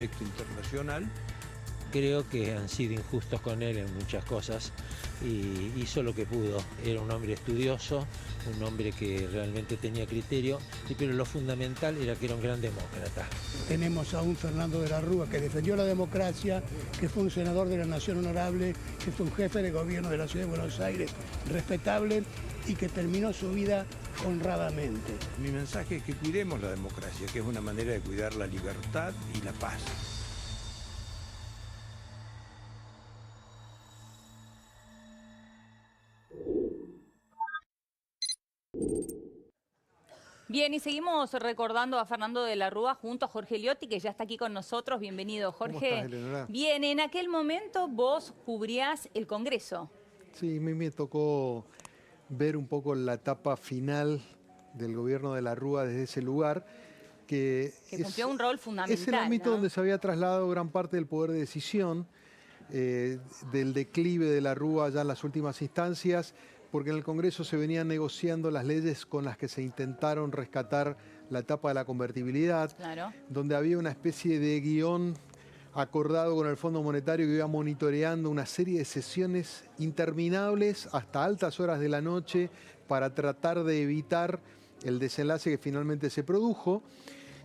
contexto internacional. Creo que han sido injustos con él en muchas cosas y hizo lo que pudo. Era un hombre estudioso, un hombre que realmente tenía criterio, pero lo fundamental era que era un gran demócrata. Tenemos a un Fernando de la Rúa que defendió la democracia, que fue un senador de la Nación Honorable, que fue un jefe de gobierno de la Ciudad de Buenos Aires, respetable, y que terminó su vida honradamente. Mi mensaje es que cuidemos la democracia, que es una manera de cuidar la libertad y la paz. Bien, y seguimos recordando a Fernando de la Rúa junto a Jorge Liotti, que ya está aquí con nosotros. Bienvenido, Jorge. ¿Cómo estás, Eleonora? Bien, en aquel momento vos cubrías el Congreso. Sí, a mí me tocó ver un poco la etapa final del gobierno de la Rúa desde ese lugar, que Cumplió un rol fundamental. es el ámbito ¿no? donde se había trasladado gran parte del poder de decisión, del declive de la Rúa ya en las últimas instancias, porque en el Congreso se venían negociando las leyes con las que se intentaron rescatar la etapa de la convertibilidad, Claro. donde había una especie de guión acordado con el Fondo Monetario que iba monitoreando una serie de sesiones interminables hasta altas horas de la noche para tratar de evitar el desenlace que finalmente se produjo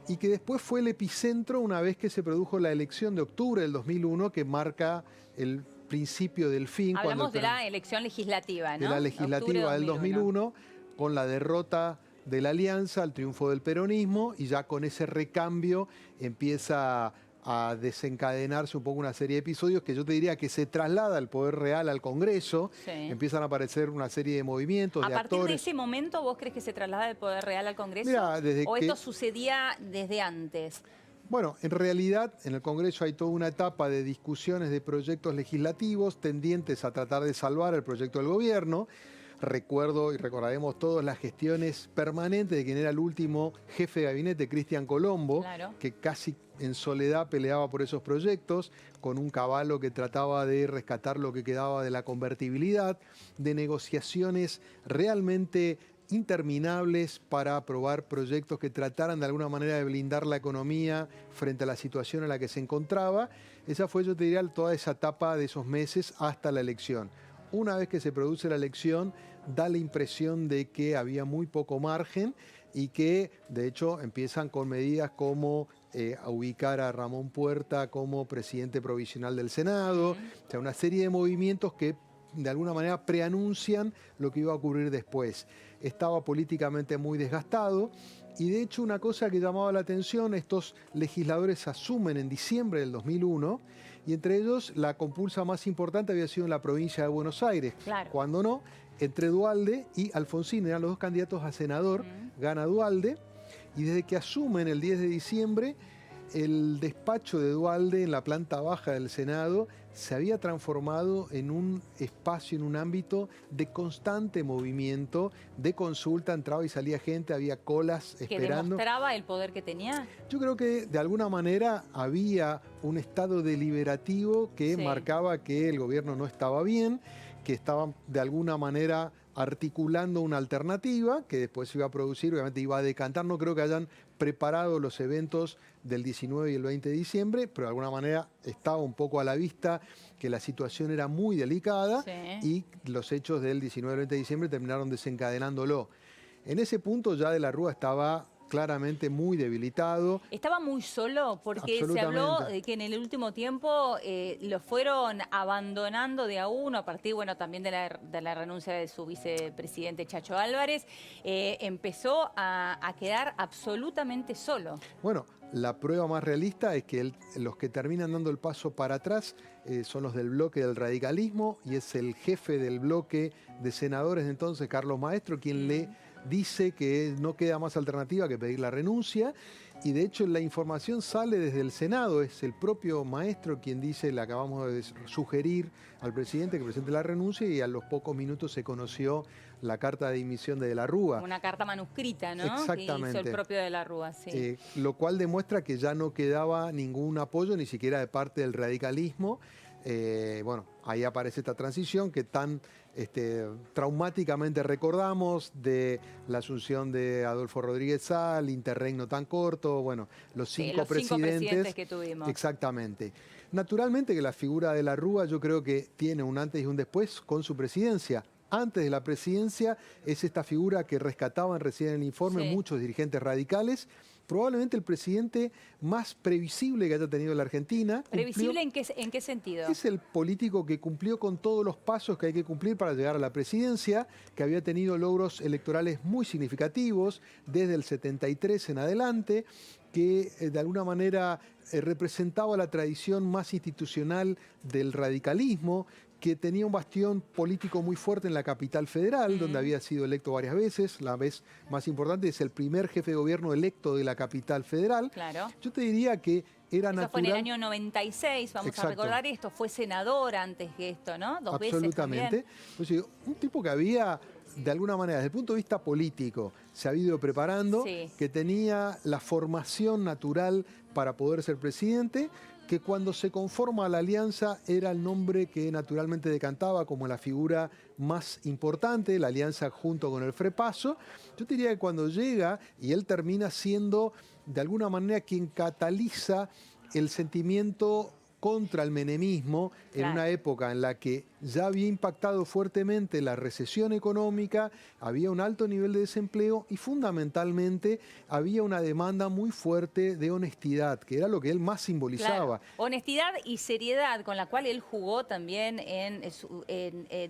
y que después fue el epicentro una vez que se produjo la elección de octubre del 2001 que marca el principio del fin. Hablamos de la elección legislativa, ¿no? De la legislativa del 2001, con la derrota de la Alianza, el triunfo del peronismo, y ya con ese recambio empieza a desencadenarse un poco una serie de episodios que yo te diría que se traslada el poder real al Congreso, Sí. empiezan a aparecer una serie de movimientos, ¿A de partir de actores. ese momento vos crees que se traslada el poder real al Congreso? Mirá, desde ¿O que- esto sucedía desde antes? Bueno, en realidad en el Congreso hay toda una etapa de discusiones de proyectos legislativos tendientes a tratar de salvar el proyecto del gobierno. Recuerdo y recordaremos todos las gestiones permanentes de quien era el último jefe de gabinete, Cristian Colombo, Claro. que casi en soledad peleaba por esos proyectos, con un caballo que trataba de rescatar lo que quedaba de la convertibilidad, de negociaciones realmente interminables para aprobar proyectos que trataran de alguna manera de blindar la economía frente a la situación en la que se encontraba. Esa fue, yo te diría, toda esa etapa de esos meses hasta la elección. Una vez que se produce la elección, da la impresión de que había muy poco margen y que, de hecho, empiezan con medidas como a ubicar a Ramón Puerta como presidente provisional del Senado, o sea, una serie de movimientos que de alguna manera preanuncian lo que iba a ocurrir después. Estaba políticamente muy desgastado y de hecho una cosa que llamaba la atención, estos legisladores asumen en diciembre del 2001 y entre ellos la compulsa más importante había sido en la provincia de Buenos Aires. Claro. Cuando no, entre Duhalde y Alfonsín eran los dos candidatos a senador, gana Duhalde y desde que asumen el 10 de diciembre el despacho de Duhalde en la planta baja del Senado se había transformado en un espacio, en un ámbito de constante movimiento, de consulta, entraba y salía gente, había colas ¿Que esperando. demostraba el poder que tenía? Yo creo que de alguna manera había un estado deliberativo que Sí. marcaba que el gobierno no estaba bien, que estaban de alguna manera articulando una alternativa que después se iba a producir, obviamente iba a decantar. No creo que hayan preparado los eventos del 19 y el 20 de diciembre, pero de alguna manera estaba un poco a la vista que la situación era muy delicada Sí. y los hechos del 19 y el 20 de diciembre terminaron desencadenándolo. En ese punto ya de la Rúa estaba claramente muy debilitado. ¿Estaba muy solo? Porque se habló Absolutamente. de que en el último tiempo lo fueron abandonando de a uno, a partir, bueno, también de la renuncia de su vicepresidente Chacho Álvarez. Empezó a quedar absolutamente solo. Bueno, la prueba más realista es que los que terminan dando el paso para atrás son los del bloque del radicalismo y es el jefe del bloque de senadores de entonces, Carlos Maestro, quien le dice que no queda más alternativa que pedir la renuncia y de hecho la información sale desde el Senado, es el propio Maestro quien dice, le acabamos de sugerir al presidente que presente la renuncia y a los pocos minutos se conoció la carta de dimisión de la Rúa. Una carta manuscrita, ¿no? Que Exactamente. hizo el propio de la Rúa, sí. Lo cual demuestra que ya no quedaba ningún apoyo, ni siquiera de parte del radicalismo. Bueno, ahí aparece esta transición que tan traumáticamente recordamos, de la asunción de Adolfo Rodríguez Sá, el interregno tan corto, bueno, los cinco presidentes que tuvimos. Exactamente. Naturalmente que la figura de la Rúa yo creo que tiene un antes y un después con su presidencia. Antes de la presidencia es esta figura que rescataban recién en el informe muchos dirigentes radicales. Probablemente el presidente más previsible que haya tenido la Argentina. ¿Previsible en qué sentido? Es el político que cumplió con todos los pasos que hay que cumplir para llegar a la presidencia, que había tenido logros electorales muy significativos desde el 73 en adelante, que de alguna manera representaba la tradición más institucional del radicalismo, que tenía un bastión político muy fuerte en la capital federal, donde había sido electo varias veces. La vez más importante es el primer jefe de gobierno electo de la capital federal. Claro. Yo te diría que era natural. Eso fue en el año 96, vamos a recordar esto. Fue senador antes que esto, ¿no? Dos veces Absolutamente. también. Un tipo que había, de alguna manera, desde el punto de vista político, se ha ido preparando, que tenía la formación natural para poder ser presidente, que cuando se conforma la alianza era el nombre que naturalmente decantaba como la figura más importante, la alianza junto con el Frepaso. Yo te diría que cuando llega, y él termina siendo de alguna manera quien cataliza el sentimiento contra el menemismo en una época en la que ya había impactado fuertemente la recesión económica, había un alto nivel de desempleo y fundamentalmente había una demanda muy fuerte de honestidad, que era lo que él más simbolizaba. Claro. Honestidad y seriedad con la cual él jugó también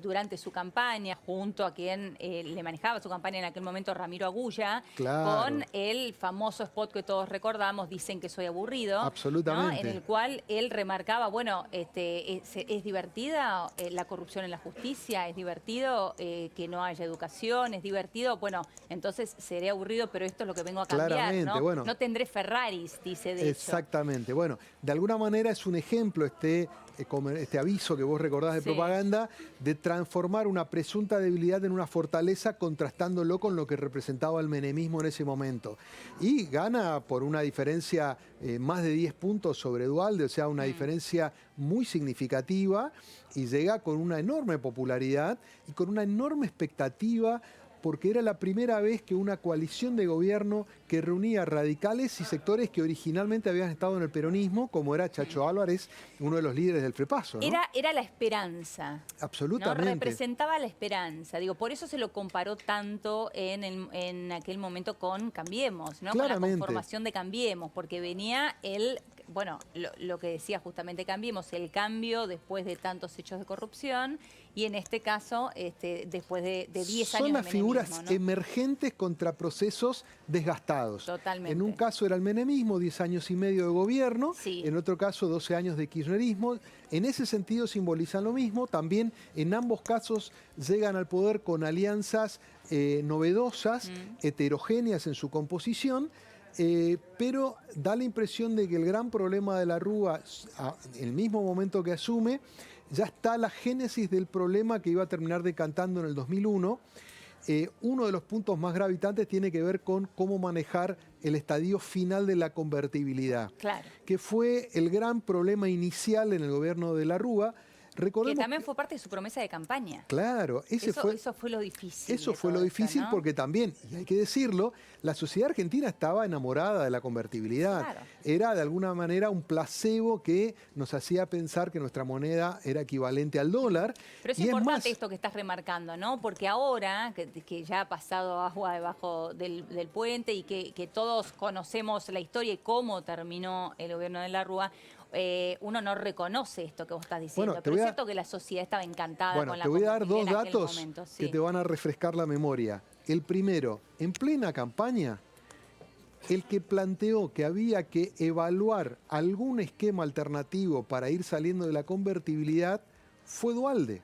durante su campaña, junto a quien le manejaba su campaña en aquel momento, Ramiro Agulla, con el famoso spot que todos recordamos, Dicen que soy aburrido. Absolutamente. ¿No? En el cual él remarcaba, bueno, es divertida la corrupción en la justicia, es divertido que no haya educación, es divertido, bueno, entonces seré aburrido, pero esto es lo que vengo a cambiar, ¿no? Bueno, no tendré Ferraris, dice de exactamente. Bueno, de alguna manera es un ejemplo este aviso que vos recordás de propaganda, de transformar una presunta debilidad en una fortaleza, contrastándolo con lo que representaba el menemismo en ese momento. Y gana por una diferencia más de 10 puntos sobre Duhalde, o sea, una diferencia muy significativa, y llega con una enorme popularidad y con una enorme expectativa, porque era la primera vez que una coalición de gobierno que reunía radicales y sectores que originalmente habían estado en el peronismo, como era Chacho Álvarez, uno de los líderes del Frepaso, ¿no? Era la esperanza. Absolutamente. ¿No? Representaba la esperanza. Digo, por eso se lo comparó tanto en aquel momento con Cambiemos, ¿no? Claramente. Con la conformación de Cambiemos, porque venía lo que decía justamente Cambiemos, el cambio después de tantos hechos de corrupción, y en este caso, después de 10 años de Son las figuras, ¿no? emergentes contra procesos desgastados. Totalmente. En un caso era el menemismo, 10 años y medio de gobierno, en otro caso 12 años de kirchnerismo. En ese sentido simbolizan lo mismo. También en ambos casos llegan al poder con alianzas novedosas, heterogéneas en su composición. Pero da la impresión de que el gran problema de la Rúa, en el mismo momento que asume, ya está la génesis del problema que iba a terminar decantando en el 2001. Uno de los puntos más gravitantes tiene que ver con cómo manejar el estadio final de la convertibilidad, que fue el gran problema inicial en el gobierno de la Rúa. Recordemos que también fue parte de su promesa de campaña. Claro, eso fue lo difícil. Eso fue lo difícil, ¿no? Porque también, y hay que decirlo, la sociedad argentina estaba enamorada de la convertibilidad. Claro. Era de alguna manera un placebo que nos hacía pensar que nuestra moneda era equivalente al dólar. Pero es importante esto que estás remarcando, ¿no? Porque ahora, que ya ha pasado agua debajo del puente y que todos conocemos la historia y cómo terminó el gobierno de la Rúa, uno no reconoce esto que vos estás diciendo. Bueno, pero es cierto que la sociedad estaba encantada con la te voy a dar dos datos momento, que te van a refrescar la memoria. El primero, en plena campaña, el que planteó que había que evaluar algún esquema alternativo para ir saliendo de la convertibilidad fue Duhalde.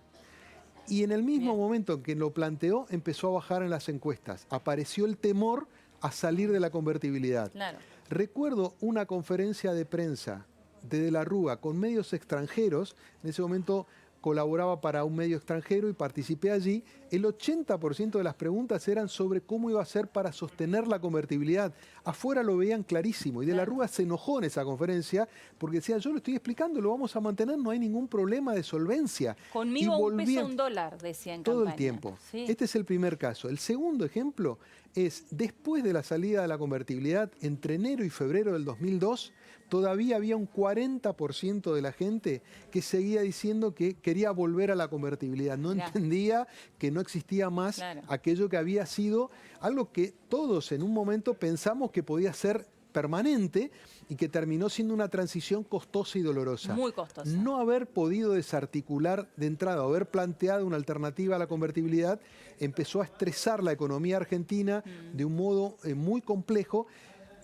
Y en el mismo momento en que lo planteó, empezó a bajar en las encuestas. Apareció el temor a salir de la convertibilidad. Claro. Recuerdo una conferencia de prensa de la Rúa con medios extranjeros. En ese momento colaboraba para un medio extranjero y participé allí, el 80% de las preguntas eran sobre cómo iba a ser para sostener la convertibilidad. Afuera lo veían clarísimo y De la Rúa se enojó en esa conferencia porque decía, yo lo estoy explicando, lo vamos a mantener, no hay ningún problema de solvencia. Conmigo un peso, un dólar, decía en todo campaña. el tiempo. Sí. Este es el primer caso. El segundo ejemplo es, después de la salida de la convertibilidad, entre enero y febrero del 2002, todavía había un 40% de la gente que seguía diciendo que quería volver a la convertibilidad. No entendía que no existía más aquello que había sido algo que todos en un momento pensamos que podía ser permanente y que terminó siendo una transición costosa y dolorosa. Muy costosa. No haber podido desarticular de entrada, haber planteado una alternativa a la convertibilidad, empezó a estresar la economía argentina de un modo muy complejo,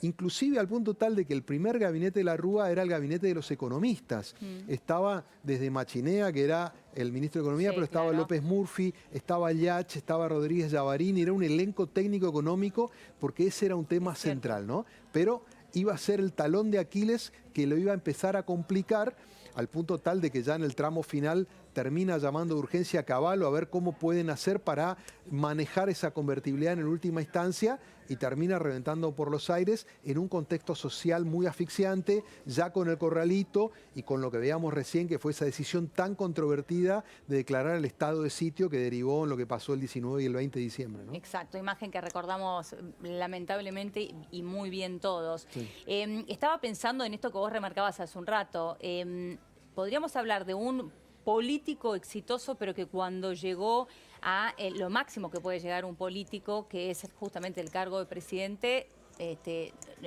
inclusive al punto tal de que el primer gabinete de la Rúa era el gabinete de los economistas. Estaba desde Machinea, que era el ministro de Economía, pero estaba López Murphy, estaba Yach, estaba Rodríguez Llavarini, era un elenco técnico-económico, porque ese era un tema central, ¿no? Pero iba a ser el talón de Aquiles que lo iba a empezar a complicar, al punto tal de que ya en el tramo final termina llamando de urgencia a Cavallo a ver cómo pueden hacer para manejar esa convertibilidad en última instancia, y termina reventando por los aires en un contexto social muy asfixiante, ya con el corralito y con lo que veíamos recién, que fue esa decisión tan controvertida de declarar el estado de sitio que derivó en lo que pasó el 19 y el 20 de diciembre, ¿no? Exacto, imagen que recordamos lamentablemente y muy bien todos. Sí. Estaba pensando en esto que vos remarcabas hace un rato. Podríamos hablar de un político exitoso, pero que cuando llegó a lo máximo que puede llegar un político, que es justamente el cargo de presidente,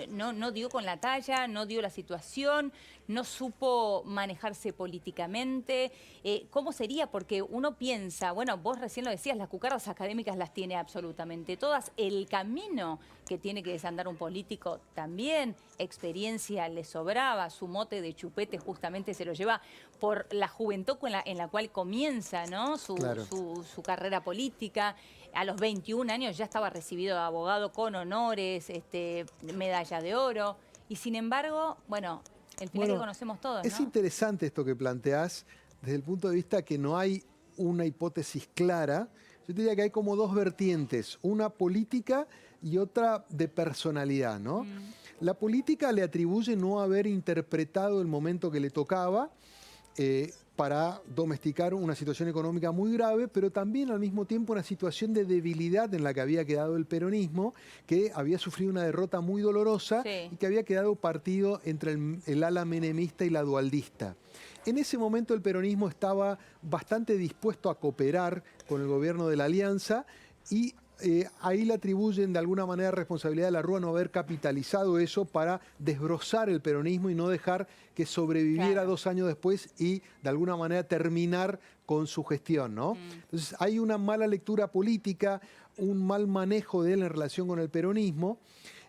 no dio con la talla, no dio la situación, no supo manejarse políticamente. ¿Cómo sería? Porque uno piensa, bueno, vos recién lo decías, las cucardas académicas las tiene absolutamente todas. El camino que tiene que desandar un político también, experiencia le sobraba, su mote de chupete justamente se lo lleva por la juventud en la cual comienza, ¿no? su carrera política. A los 21 años ya estaba recibido de abogado con honores, medalla de oro. Y sin embargo, bueno, el final que conocemos todos, ¿no? Es interesante esto que planteás desde el punto de vista que no hay una hipótesis clara. Yo diría que hay como dos vertientes, una política y otra de personalidad, ¿no? La política le atribuye no haber interpretado el momento que le tocaba, para domesticar una situación económica muy grave, pero también al mismo tiempo una situación de debilidad en la que había quedado el peronismo, que había sufrido una derrota muy dolorosa y que había quedado partido entre el ala menemista y la dualdista. En ese momento el peronismo estaba bastante dispuesto a cooperar con el gobierno de la Alianza y ahí le atribuyen de alguna manera responsabilidad de la Rúa no haber capitalizado eso para desbrozar el peronismo y no dejar que sobreviviera 2 años después y de alguna manera terminar con su gestión, ¿no? Entonces hay una mala lectura política, un mal manejo de él en relación con el peronismo.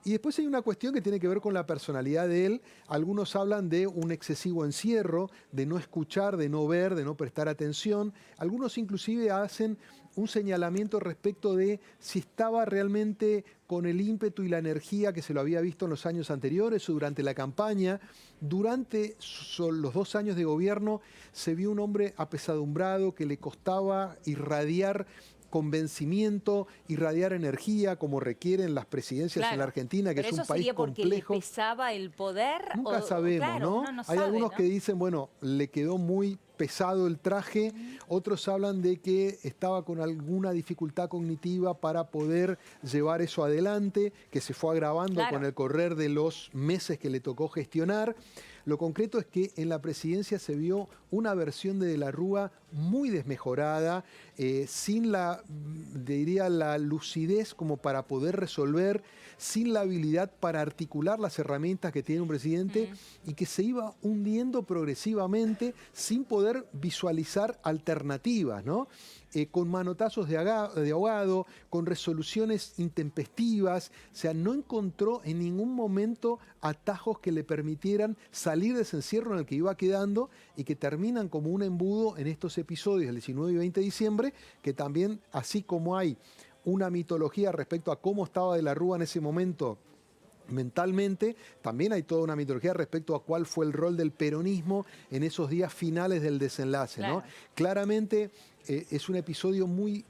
Y después hay una cuestión que tiene que ver con la personalidad de él. Algunos hablan de un excesivo encierro, de no escuchar, de no ver, de no prestar atención. Algunos inclusive hacen un señalamiento respecto de si estaba realmente con el ímpetu y la energía que se lo había visto en los años anteriores o durante la campaña. Durante los 2 años de gobierno se vio un hombre apesadumbrado que le costaba irradiar convencimiento, irradiar energía como requieren las presidencias en la Argentina, que es un país complejo. ¿Porque le pesaba el poder? Nunca sabemos, ¿no? Hay algunos que dicen, bueno, le quedó muy pesado el traje, otros hablan de que estaba con alguna dificultad cognitiva para poder llevar eso adelante, que se fue agravando con el correr de los meses que le tocó gestionar. Lo concreto es que en la presidencia se vio una versión de la Rúa muy desmejorada, sin la lucidez como para poder resolver, sin la habilidad para articular las herramientas que tiene un presidente y que se iba hundiendo progresivamente sin poder visualizar alternativas, ¿no? Con manotazos de ahogado, con resoluciones intempestivas, o sea, no encontró en ningún momento atajos que le permitieran salir de ese encierro en el que iba quedando y que terminan como un embudo en estos episodios del 19 y 20 de diciembre, que también, así como hay una mitología respecto a cómo estaba De la Rúa en ese momento mentalmente. También hay toda una mitología respecto a cuál fue el rol del peronismo en esos días finales del desenlace, ¿no? Claro. Claramente es un episodio muy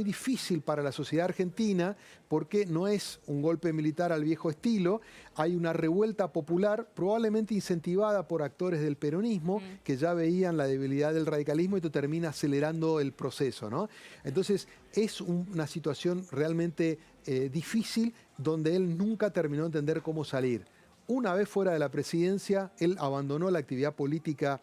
difícil para la sociedad argentina porque no es un golpe militar al viejo estilo, hay una revuelta popular probablemente incentivada por actores del peronismo que ya veían la debilidad del radicalismo y esto termina acelerando el proceso, ¿no? Entonces es una situación realmente difícil donde él nunca terminó de entender cómo salir. Una vez fuera de la presidencia, él abandonó la actividad política